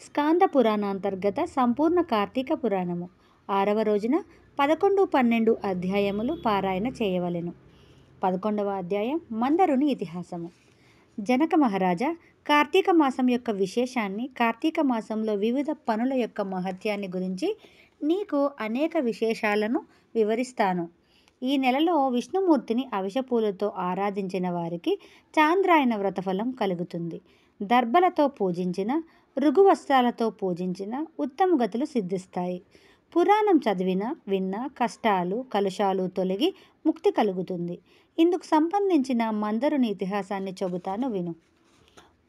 స్కాంద పురాణాంతర్గత సంపూర్ణ కార్తీక పురాణము 6వ రోజున 11, 12 అధ్యాయములు పారాయణ చేయవలెను. 11వ అధ్యాయం మందరుని ఇతిహాసము. జనక మహారాజా, కార్తీక మాసం యొక్క విశేషాన్ని, కార్తీక మాసంలో వివిధ పనుల యొక్క మహత్యాన్ని గురించి నీకు అనేక విశేషాలను వివరిస్తాను. ఈ నెలలో విష్ణుమూర్తిని అవిషపూలతో ఆరాధించిన వారికి చాంద్రాయణ వ్రతఫలం కలుగుతుంది. దర్భలతో పూజించిన, ఋగువస్త్రాలతో పూజించిన ఉత్తమ గతులు సిద్ధిస్తాయి. పురాణం చదివిన, విన్న కష్టాలు, కలుషాలు తొలగి ముక్తి కలుగుతుంది. ఇందుకు సంబంధించిన మందరుని ఇతిహాసాన్ని చెబుతాను, విను.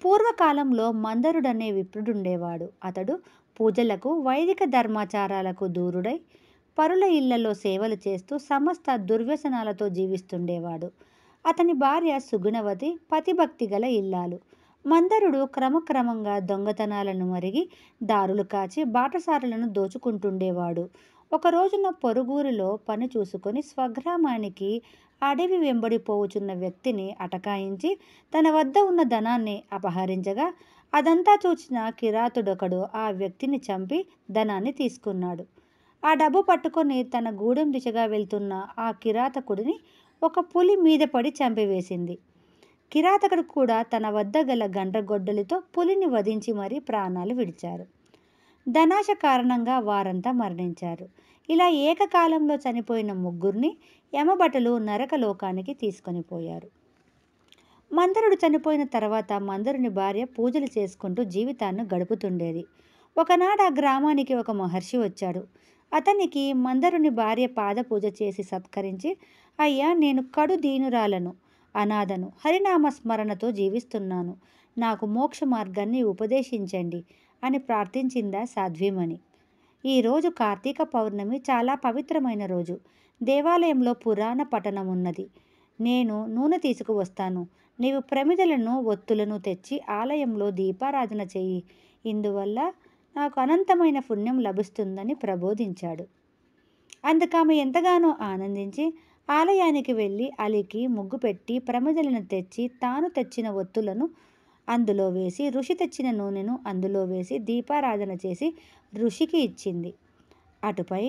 పూర్వకాలంలో మందరుడనే విప్రుడుండేవాడు. అతడు పూజలకు, వైదిక ధర్మాచారాలకు దూరుడై పరుల ఇళ్లలో సేవలు చేస్తూ సమస్త దుర్వ్యసనాలతో జీవిస్తుండేవాడు. అతని భార్య సుగుణవతి, పతిభక్తి గల ఇల్లాలు. మందరుడు క్రమక్రమంగా దొంగతనాలను మరిగి దారులు కాచి బాటసారులను దోచుకుంటుండేవాడు. ఒక రోజున పొరుగురిలో పని చూసుకొని స్వగ్రామానికి అడవి వెంబడి పోవుచున్న వ్యక్తిని అటకాయించి తన వద్ద ఉన్న ధనాన్ని అపహరించగా, అదంతా చూచిన కిరాతుడొకడు ఆ వ్యక్తిని చంపి ధనాన్ని తీసుకున్నాడు. ఆ డబ్బు పట్టుకొని తన గూడెం దిశగా వెళ్తున్న ఆ కిరాతకుడిని ఒక పులి మీద పడి చంపివేసింది. కిరాతకుడు కూడా తన వద్ద గల గండ్రగొడ్డలితో పులిని వధించి మరీ ప్రాణాలు విడిచారు. ధనాశ కారణంగా వారంతా మరణించారు. ఇలా ఏకకాలంలో చనిపోయిన ముగ్గురిని యమభటులు నరకలోకానికి తీసుకొని పోయారు. మందరుడు చనిపోయిన తర్వాత మందరుని భార్య పూజలు చేసుకుంటూ జీవితాన్ని గడుపుతుండేది. ఒకనాడు ఆ గ్రామానికి ఒక మహర్షి వచ్చాడు. అతనికి మందరుని భార్య పాద పూజ చేసి సత్కరించి, అయ్యా, నేను కడు దీనురాలను, అనాథను, హరినామ స్మరణతో జీవిస్తున్నాను, నాకు మోక్ష మార్గాన్ని ఉపదేశించండి అని ప్రార్థించిందా సాధ్వీమణి. ఈరోజు కార్తీక పౌర్ణమి చాలా పవిత్రమైన రోజు. దేవాలయంలో పురాణ పఠనం ఉన్నది. నేను నూనె తీసుకువస్తాను. నీవు ప్రమిదలను, ఒత్తులను తెచ్చి ఆలయంలో దీపారాధన చెయ్యి. ఇందువల్ల నాకు అనంతమైన పుణ్యం లభిస్తుందని ప్రబోధించాడు. అందుకామె ఎంతగానో ఆనందించి ఆలయానికి వెళ్ళి అలికి ముగ్గు పెట్టి ప్రమిదలను తెచ్చి తాను తెచ్చిన ఒత్తులను అందులో వేసి, ఋషి తెచ్చిన నూనెను అందులో వేసి దీపారాధన చేసి ఋషికి ఇచ్చింది. అటుపై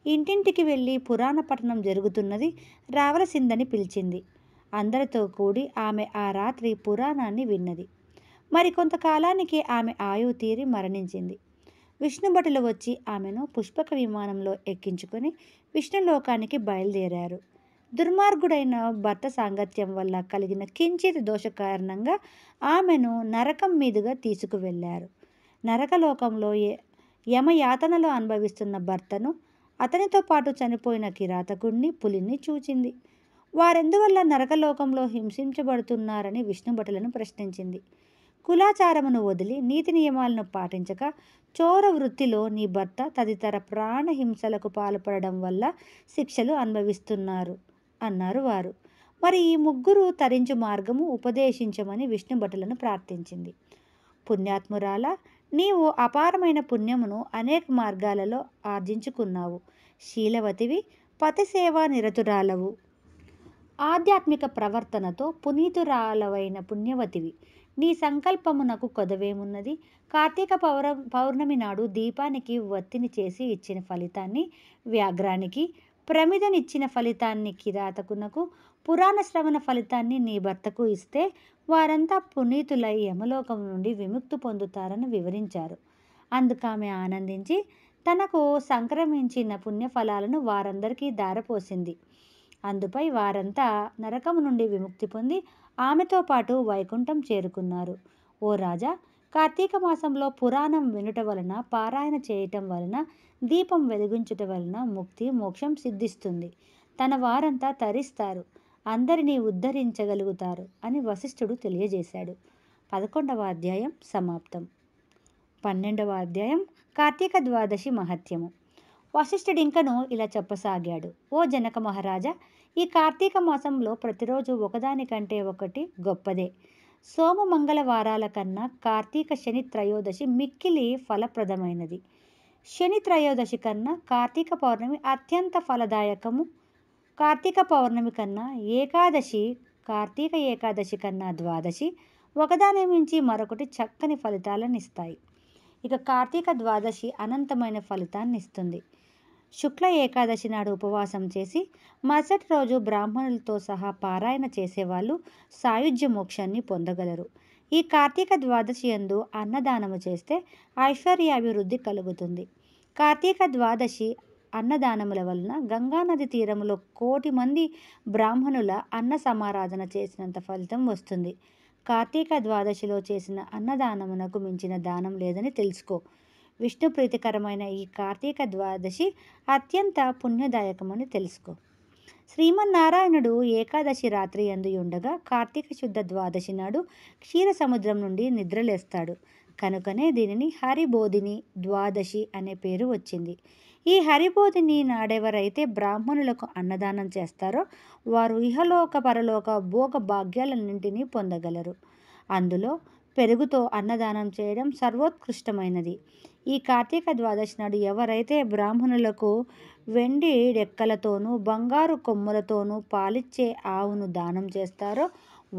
ఇంటింటికి వెళ్ళి పురాణ పఠనం జరుగుతున్నది, రావలసిందని పిలిచింది. అందరితో కూడి ఆమె ఆ రాత్రి పురాణాన్ని విన్నది. మరికొంతకాలానికి ఆమె ఆయువు తీరి మరణించింది. విష్ణుభటులు వచ్చి ఆమెను పుష్పక విమానంలో ఎక్కించుకొని విష్ణులోకానికి బయలుదేరారు. దుర్మార్గుడైన భర్త సాంగత్యం వల్ల కలిగిన కించిత్ దోష కారణంగా ఆమెను నరకం మీదుగా తీసుకువెళ్లారు. నరకలోకంలో యమయాతనలో అనుభవిస్తున్న భర్తను, అతనితో పాటు చనిపోయిన కిరాతకుడిని, పులిని చూచింది. వారెందువల్ల నరకలోకంలో హింసించబడుతున్నారని విష్ణుభటులను ప్రశ్నించింది. కులాచారమును వదిలి నీతి నియమాలను పాటించక చోర వృత్తిలో నీ భర్త తదితర ప్రాణహింసలకు పాల్పడడం వల్ల శిక్షలు అనుభవిస్తున్నారు అన్నారు వారు. మరి ఈ ముగ్గురు తరించు మార్గము ఉపదేశించమని విష్ణుభటులను ప్రార్థించింది. పుణ్యాత్మురాల, నీవు అపారమైన పుణ్యమును అనేక మార్గాలలో ఆర్జించుకున్నావు. శీలవతివి, పతిసేవా నిరతురాలవు, ఆధ్యాత్మిక ప్రవర్తనతో పునీతురాలవైన పుణ్యవతివి. నీ సంకల్పమునకు కొదవేమున్నది? కార్తీక పౌర్ణమి నాడు దీపానికి వత్తిని చేసి ఇచ్చిన ఫలితాన్ని వ్యాఘ్రానికి, ప్రమిదనిచ్చిన ఫలితాన్ని కిరాతకునకు, పురాణ శ్రవణ ఫలితాన్ని నీ భర్తకు ఇస్తే వారంతా పునీతులై యమలోకం నుండి విముక్తి పొందుతారని వివరించారు. అందుకామె ఆనందించి తనకు సంక్రమించిన పుణ్యఫలాలను వారందరికీ ధారపోసింది. అందుపై వారంతా నరకము నుండి విముక్తి పొంది ఆమెతో పాటు వైకుంఠం చేరుకున్నారు. ఓ రాజా, కార్తీక మాసంలో పురాణం వినుట వలన, పారాయణ చేయటం వలన, దీపం వెలిగించుట వలన ముక్తి, మోక్షం సిద్ధిస్తుంది. తన వారంతా తరిస్తారు, అందరినీ ఉద్ధరించగలుగుతారు అని వశిష్ఠుడు తెలియజేశాడు. 11వ అధ్యాయం సమాప్తం. 12వ అధ్యాయం కార్తీక ద్వాదశి మహత్యము. వశిష్ఠుడింకను ఇలా చెప్పసాగాడు. ఓ జనక మహారాజా, ఈ కార్తీక మాసంలో ప్రతిరోజు ఒకదానికంటే ఒకటి గొప్పదే. సోమ మంగళవారాల కన్నా కార్తీక శని త్రయోదశి మిక్కిలి ఫలప్రదమైనది. శని త్రయోదశి కన్నా కార్తీక పౌర్ణమి అత్యంత ఫలదాయకము. కార్తీక పౌర్ణమి కన్నా ఏకాదశి, కార్తీక ఏకాదశి కన్నా ద్వాదశి ఒకదాని మించి మరొకటి చక్కని ఫలితాలను ఇస్తాయి. ఇక కార్తీక ద్వాదశి అనంతమైన ఫలితాన్ని ఇస్తుంది. శుక్ల ఏకాదశి నాడు ఉపవాసం చేసి మరుసటి రోజు బ్రాహ్మణులతో సహా పారాయణ చేసేవాళ్ళు సాయుధ్య మోక్షాన్ని పొందగలరు. ఈ కార్తీక ద్వాదశి యందు అన్నదానము చేస్తే ఐశ్వర్యాభివృద్ధి కలుగుతుంది. కార్తీక ద్వాదశి అన్నదానముల వలన గంగానది తీరములో 1,00,00,000 మంది బ్రాహ్మణుల అన్న సమారాధన చేసినంత ఫలితం వస్తుంది. కార్తీక ద్వాదశిలో చేసిన అన్నదానమునకు మించిన దానం లేదని తెలుసుకో. విష్ణు ప్రీతికరమైన ఈ కార్తీక ద్వాదశి అత్యంత పుణ్యదాయకమని తెలుసుకో. శ్రీమన్నారాయణుడు ఏకాదశి రాత్రి యందు ఉండగా కార్తీక శుద్ధ ద్వాదశి నాడు క్షీర సముద్రం నుండి నిద్రలేస్తాడు. కనుకనే దీనిని హరిబోధిని ద్వాదశి అనే పేరు వచ్చింది. ఈ హరిబోధిని నాడెవరైతే బ్రాహ్మణులకు అన్నదానం చేస్తారో వారు ఇహలోక పరలోక భోగ భాగ్యాలన్నింటినీ పొందగలరు. అందులో పెరుగుతో అన్నదానం చేయడం సర్వోత్కృష్టమైనది. ఈ కార్తీక ద్వాదశి నాడు ఎవరైతే బ్రాహ్మణులకు వెండి డెక్కలతోనూ బంగారు కొమ్ములతోనూ పాలిచ్చే ఆవును దానం చేస్తారో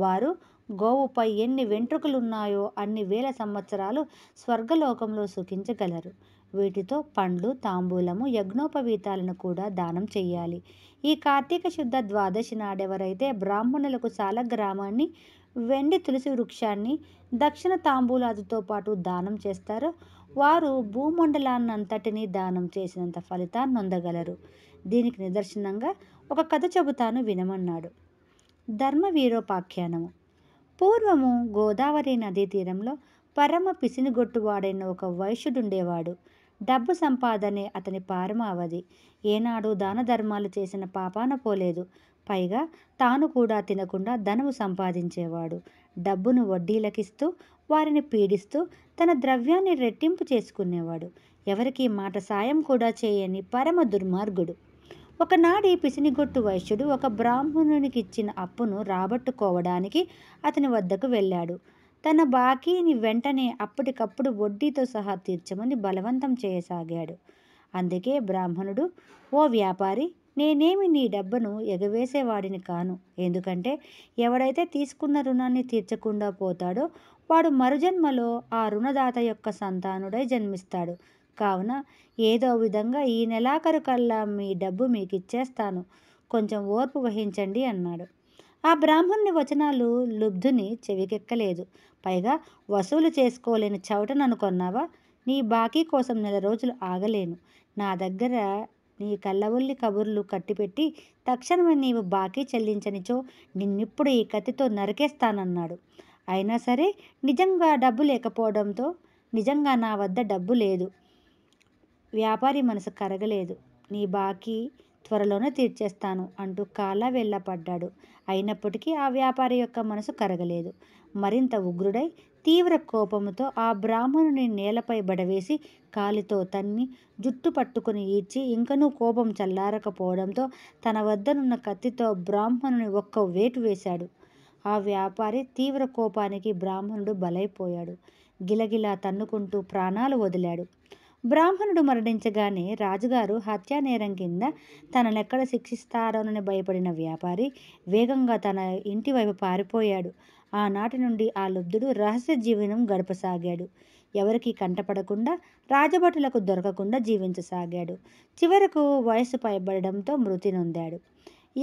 వారు గోవుపై ఎన్ని వెంట్రుకలున్నాయో అన్ని వేల సంవత్సరాలు స్వర్గలోకంలో సుఖించగలరు. వీటితో పండ్లు, తాంబూలము, యజ్ఞోపవీతాలను కూడా దానం చెయ్యాలి. ఈ కార్తీక శుద్ధ ద్వాదశి నాడెవరైతే బ్రాహ్మణులకు సాలగ్రామాన్ని, వెండి తులసి వృక్షాన్ని, దక్షిణ తాంబూలాదితో పాటు దానం చేస్తారో వారు భూమండలాన్నంతటినీ దానం చేసినంత ఫలితాన్ని పొందగలరు. దీనికి నిదర్శనంగా ఒక కథ చెబుతాను వినమన్నాడు. ధర్మవీరోపాఖ్యానము. పూర్వము గోదావరి నదీ తీరంలో పరమ పిసినిగొట్టువాడైన ఒక వైశ్యుడుండేవాడు. డబ్బు సంపాదనే అతని పారమావధి. ఏనాడు దాన ధర్మాలు చేసిన పాపాన పోలేదు. పైగా తాను కూడా తినకుండా ధనము సంపాదించేవాడు. డబ్బును వడ్డీలకిస్తూ వారిని పీడిస్తూ తన ద్రవ్యాన్ని రెట్టింపు చేసుకునేవాడు. ఎవరికి మాట సాయం కూడా చేయని పరమ దుర్మార్గుడు. ఒకనాడి పిసినిగొట్టు వైశ్యుడు ఒక బ్రాహ్మణునికిచ్చిన అప్పును రాబట్టుకోవడానికి అతని వద్దకు వెళ్ళాడు. తన బాకీని వెంటనే అప్పటికప్పుడు వడ్డీతో సహా తీర్చమని బలవంతం చేయసాగాడు. అందుకే బ్రాహ్మణుడు, ఓ వ్యాపారి, నేనేమి నీ డబ్బును ఎగవేసేవాడిని కాను. ఎందుకంటే ఎవడైతే తీసుకున్న రుణాన్ని తీర్చకుండా పోతాడో వాడు మరుజన్మలో ఆ రుణదాత యొక్క సంతానుడై జన్మిస్తాడు. కావున ఏదో విధంగా ఈ నెలాఖరు కల్లా మీ డబ్బు మీకు ఇచ్చేస్తాను. కొంచెం ఓర్పు వహించండి అన్నాడు. ఆ బ్రాహ్మణుని వచనాలు లుబ్ధుని చెవికెక్కలేదు. పైగా వసూలు చేసుకోలేని చవటననుకొన్నావా? నీ బాకీ కోసం 1 నెల రోజులు ఆగలేను. నా దగ్గర నీ కళ్ళబొల్లి కబుర్లు కట్టిపెట్టి తక్షణమే నీవు బాకీ చెల్లించనిచో నిన్నిప్పుడు ఈ కత్తితో నరికేస్తానన్నాడు. అయినా సరే నిజంగా డబ్బు లేకపోవడంతో నిజంగా నా వద్ద డబ్బు లేదు. వ్యాపారి మనసు కరగలేదు. నీ బాకీ త్వరలోనే తీర్చేస్తాను అంటూ కాలా వెళ్ళపడ్డాడు. అయినప్పటికీ ఆ వ్యాపారి యొక్క మనసు కరగలేదు. మరింత ఉగ్రుడై తీవ్ర కోపముతో ఆ బ్రాహ్మణుని నేలపై బడవేసి కాలితో తన్ని జుట్టు పట్టుకుని ఈడ్చి ఇంకనూ కోపం చల్లారకపోవడంతో తన వద్దనున్న కత్తితో బ్రాహ్మణుని ఒక్క వేటు వేశాడు. ఆ వ్యాపారి తీవ్ర కోపానికి బ్రాహ్మణుడు బలైపోయాడు. గిలగిలా తన్నుకుంటూ ప్రాణాలు వదిలాడు. బ్రాహ్మణుడు మరణించగానే రాజుగారు హత్యానేరం కింద తననెక్కడ శిక్షిస్తారోనని భయపడిన వ్యాపారి వేగంగా తన ఇంటి వైపు పారిపోయాడు. ఆనాటి నుండి ఆ లుబ్ధుడు రహస్య జీవనం గడపసాగాడు. ఎవరికీ కంటపడకుండా, రాజభటులకు దొరకకుండా జీవించసాగాడు. చివరకు వయస్సు పైబడడంతో మృతి నొందాడు.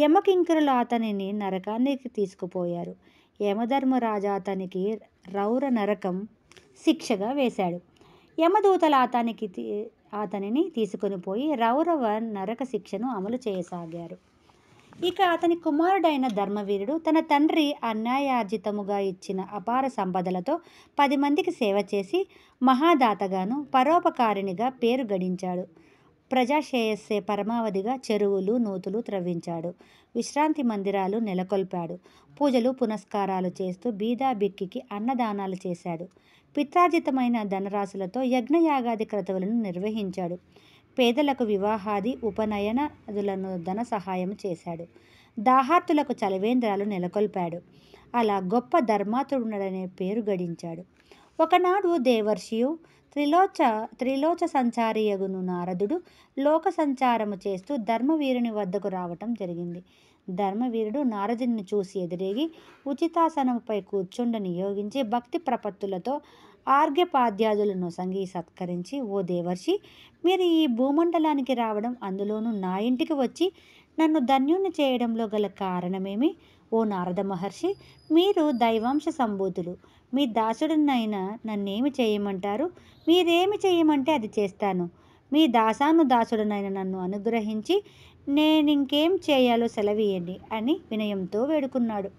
యమకింకరులు అతనిని నరకానికి తీసుకుపోయారు. యమధర్మరాజు అతనికి రౌర నరకం శిక్షగా వేశాడు. యమదూతలు అతనిని తీసుకొని పోయి రౌరవ నరక శిక్షను అమలు చేయసాగారు. ఇక అతని కుమారుడైన ధర్మవీరుడు తన తండ్రి అన్యాయార్జితముగా ఇచ్చిన అపార సంపదలతో 10 మందికి సేవ చేసి మహాదాతగాను పరోపకారినిగా పేరు గడించాడు. ప్రజాశ్రేయస్సే పరమావధిగా చెరువులు, నూతులు త్రవ్వించాడు. విశ్రాంతి మందిరాలు నెలకొల్పాడు. పూజలు పునస్కారాలు చేస్తూ బీదా బిక్కికి అన్నదానాలు చేశాడు. పిత్రార్జితమైన ధనరాశులతో యజ్ఞయాగాది క్రతువులను నిర్వహించాడు. పేదలకు వివాహాది ఉపనయనాదులను ధన సహాయం చేశాడు. దాహార్తులకు చలవేంద్రాలు నెలకొల్పాడు. అలా గొప్ప ధర్మాతుడుననే పేరు గడించాడు. ఒకనాడు దేవర్షియు త్రిలోచ సంచారియగును నారదుడు లోక సంచారము చేస్తూ ధర్మవీరుని వద్దకు రావటం జరిగింది. ధర్మవీరుడు నారదుని చూసి ఎదురేగి ఉచితాసనముపై కూర్చుండ నియోగించి భక్తి ప్రపత్తులతో ఆర్ఘ్యపాద్యాదులను సంగి సత్కరించి, ఓ దేవర్షి, మీరు ఈ భూమండలానికి రావడం, అందులోనూ నా ఇంటికి వచ్చి నన్ను ధన్యుణ్ణి చేయడంలో గల కారణమేమి? ఓ నారద మహర్షి, మీరు దైవాంశ సంభూతులు. మీ దాసుడినైనా నన్నేమి చేయమంటారు? మీరేమి చేయమంటే అది చేస్తాను. మీ దాసానుదాసుడనైన నన్ను అనుగ్రహించి నేనింకేం చేయాలో సెలవీయండి అని వినయంతో వేడుకున్నాడు.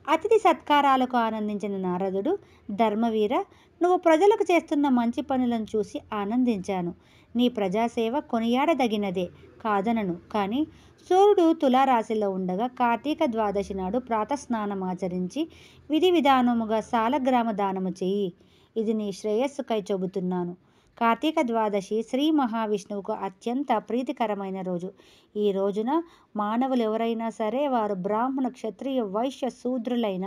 అతిథి సత్కారాలకు ఆనందించిన నారదుడు, ధర్మవీర, నువ్వు ప్రజలకు చేస్తున్న మంచి పనులను చూసి ఆనందించాను. నీ ప్రజాసేవ కొనియాడదగినదే, కాదనను. కానీ సూర్యుడు తులారాశిలో ఉండగా కార్తీక ద్వాదశి నాడు ప్రాతస్నానమాచరించి విధి విధానముగా సాలగ్రామ దానము చెయ్యి. ఇది నీ శ్రేయస్సుకై చెబుతున్నాను. కార్తీక ద్వాదశి శ్రీ మహావిష్ణువుకు అత్యంత ప్రీతికరమైన రోజు. ఈ రోజున మానవులు ఎవరైనా సరే, వారు బ్రాహ్మణ, క్షత్రియ, వైశ్య, శూద్రులైన,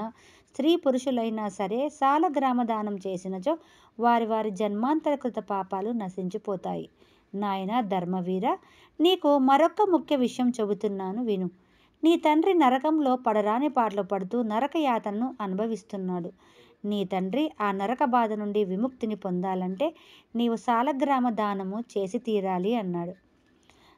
స్త్రీ పురుషులైనా సరే సాలగ్రామ దానం చేసినచో వారి వారి జన్మాంతరకృత పాపాలు నశించిపోతాయి. నాయన ధర్మవీర, నీకు మరొక ముఖ్య విషయం చెబుతున్నాను విను. నీ తండ్రి నరకంలో పడరాని పాటలు పడుతూ నరకయాతనను అనుభవిస్తున్నాడు. నీ తండ్రి ఆ నరక బాధ నుండి విముక్తిని పొందాలంటే నీవు సాలగ్రామ దానము చేసి తీరాలి అన్నాడు.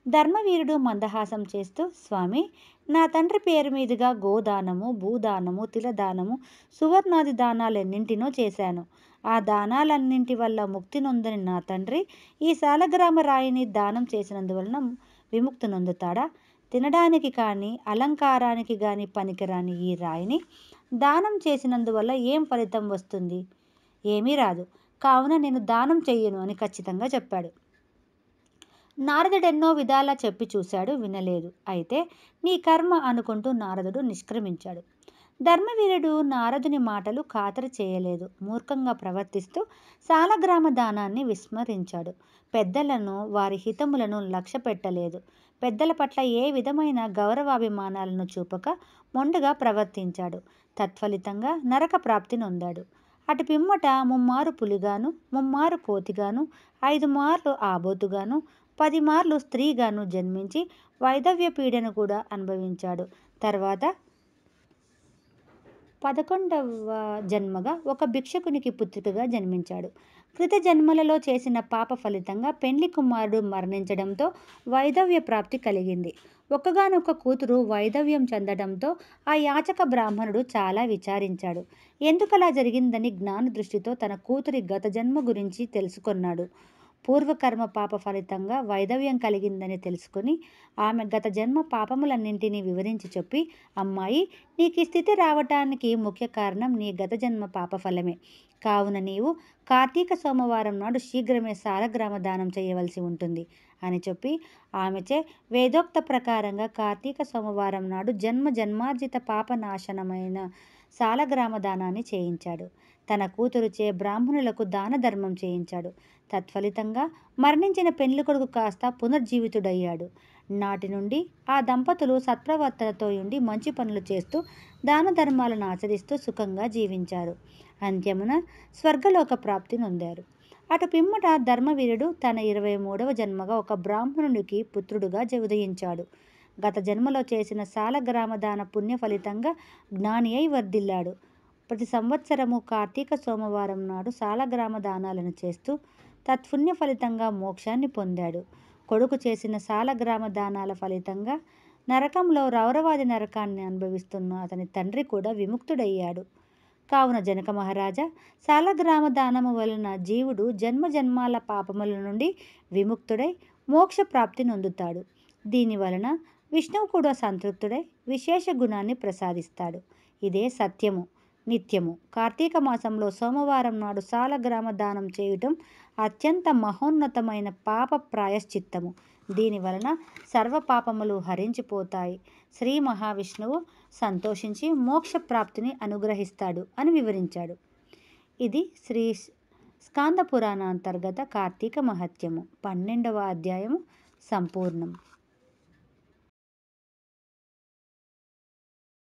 ధర్మవీరుడు మందహాసం చేస్తూ, స్వామి, నా తండ్రి పేరు మీదుగా గోదానము, భూదానము, తిలదానము, సువర్ణాది దానాలెన్నింటినో చేశాను. ఆ దానాలన్నింటి వల్ల ముక్తి నొందని నా తండ్రి ఈ సాలగ్రామ రాయిని దానం చేసినందువలన విముక్తి నొందుతాడా? తినడానికి కానీ అలంకారానికి కానీ పనికిరాని ఈ రాయిని దానం చేసినందువల్ల ఏం ఫలితం వస్తుంది? ఏమీ రాదు. కావున నేను దానం చెయ్యను అని ఖచ్చితంగా చెప్పాడు. నారదుడెన్నో విధాలా చెప్పి చూశాడు, వినలేదు. అయితే నీ కర్మ అనుకుంటూ నారదుడు నిష్క్రమించాడు. ధర్మవీరుడు నారదుని మాటలు ఖాతరు చేయలేదు. మూర్ఖంగా ప్రవర్తిస్తూ సాలగ్రామ దానాన్ని విస్మరించాడు. పెద్దలను, వారి హితములను లక్ష్య పెట్టలేదు. పెద్దల పట్ల ఏ విధమైన గౌరవాభిమానాలను చూపక మొండుగా ప్రవర్తించాడు. తత్ఫలితంగా నరక ప్రాప్తి నొందాడు. అటు పిమ్మట ముమ్మారు పులిగాను, ముమ్మారు కోతిగాను, 5 మార్లు ఆబోతుగాను, 10 మార్లు స్త్రీగాను జన్మించి వైధవ్య పీడను కూడా అనుభవించాడు. తర్వాత 11వ జన్మగా ఒక భిక్షకునికి పుత్రికగా జన్మించాడు. కృత జన్మలలో చేసిన పాప ఫలితంగా పెండ్లి కుమారుడు మరణించడంతో వైధవ్య ప్రాప్తి కలిగింది. ఒక్కగానొక్క కూతురు వైధవ్యం చెందడంతో ఆ యాచక బ్రాహ్మణుడు చాలా విచారించాడు. ఎందుకలా జరిగిందని జ్ఞాన దృష్టితో తన కూతురి గత జన్మ గురించి తెలుసుకున్నాడు. పూర్వకర్మ పాప ఫలితంగా వైధవ్యం కలిగిందని తెలుసుకుని ఆమె గత జన్మ పాపములన్నింటినీ వివరించి చెప్పి, అమ్మాయి, నీకు ఈ స్థితి రావటానికి ముఖ్య కారణం నీ గత జన్మ పాపఫలమే. కావున నీవు కార్తీక సోమవారం నాడు శీఘ్రమే సాలగ్రామ దానం చేయవలసి ఉంటుంది అని చెప్పి ఆమెచే వేదోక్త ప్రకారంగా కార్తీక సోమవారం నాడు జన్మ జన్మార్జిత పాపనాశనమైన సాలగ్రామ దానాన్ని చేయించాడు. తన కూతురుచే బ్రాహ్మణులకు దాన ధర్మం చేయించాడు. తత్ఫలితంగా మరణించిన పెండ్లి కొడుకు కాస్త పునర్జీవితుడయ్యాడు. నాటి నుండి ఆ దంపతులు సత్ప్రవర్తనతో ఉండి మంచి పనులు చేస్తూ దాన ధర్మాలను ఆచరిస్తూ సుఖంగా జీవించారు. అంత్యమున స్వర్గలోక ప్రాప్తి నొందారు. అటు పిమ్మట ధర్మవీరుడు తన 23వ జన్మగా ఒక బ్రాహ్మణునికి పుత్రుడుగా ఉదయించాడు. గత జన్మలో చేసిన సాలగ్రామ దాన పుణ్య ఫలితంగా జ్ఞాని అయి వర్ధిల్లాడు. ప్రతి సంవత్సరము కార్తీక సోమవారం నాడు సాలగ్రామ దానాలను చేస్తూ తత్పుణ్య ఫలితంగా మోక్షాన్ని పొందాడు. కొడుకు చేసిన సాలగ్రామ దానాల ఫలితంగా నరకంలో రౌరవాది నరకాన్ని అనుభవిస్తున్న అతని తండ్రి కూడా విముక్తుడయ్యాడు. కావున జనక మహారాజా, సాలగ్రామ దానము వలన జీవుడు జన్మ జన్మాల పాపముల నుండి విముక్తుడై మోక్ష ప్రాప్తి నొందుతాడు. దీని వలన విష్ణువు కూడా సంతృప్తుడై విశేష గుణాన్ని ప్రసాదిస్తాడు. ఇదే సత్యము, నిత్యము. కార్తీక మాసంలో సోమవారం నాడు సాలగ్రామ దానం చేయటం అత్యంత మహోన్నతమైన పాప ప్రాయశ్చిత్తము. దీని వలన సర్వ పాపములు హరించిపోతాయి. శ్రీ మహావిష్ణువు సంతోషించి మోక్ష ప్రాప్తిని అనుగ్రహిస్తాడు అని వివరించాడు. ఇది శ్రీ స్కాంద పురాణ అంతర్గత కార్తీక మహత్యము 12వ అధ్యాయము సంపూర్ణం.